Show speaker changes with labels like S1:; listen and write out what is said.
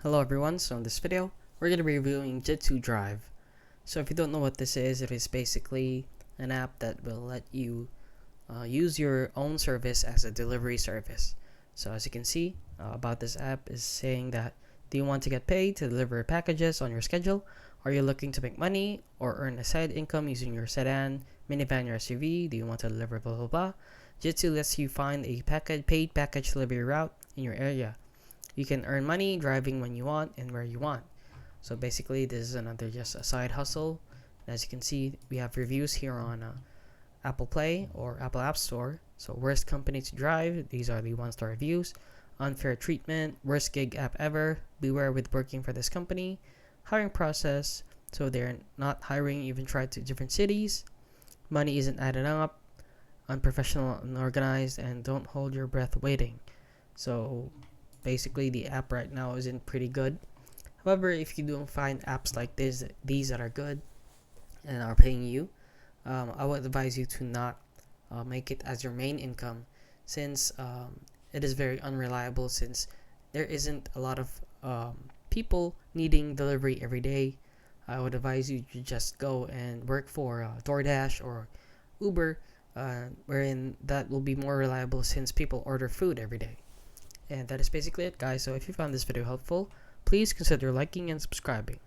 S1: Hello everyone, so in this video, we're going to be reviewing Jitsu Drive. So if you don't know what this is, it is basically an app that will let you use your own service as a delivery service. So as you can see, about this app is saying that, do you want to get paid to deliver packages on your schedule? Are you looking to make money or earn a side income using your sedan, minivan, or SUV? Do you want to deliver blah blah blah? Jitsu lets you find a paid package delivery route in your area. You can earn money driving when you want and where you want. So basically, this is another just a side hustle. As you can see, we have reviews here on Apple Play or Apple App Store. So worst company to drive, these are the 1-star reviews. Unfair treatment, worst gig app ever, beware with working for this company. Hiring process, so they're not hiring, even tried to different cities. Money isn't added up, unprofessional, unorganized, and don't hold your breath waiting. So basically, the app right now isn't pretty good. However, if you don't find apps like these that are good and are paying you, I would advise you to not make it as your main income, since it is very unreliable, since there isn't a lot of people needing delivery every day. I would advise you to just go and work for DoorDash or Uber, wherein that will be more reliable since people order food every day. And that is basically it, guys. So if you found this video helpful, please consider liking and subscribing.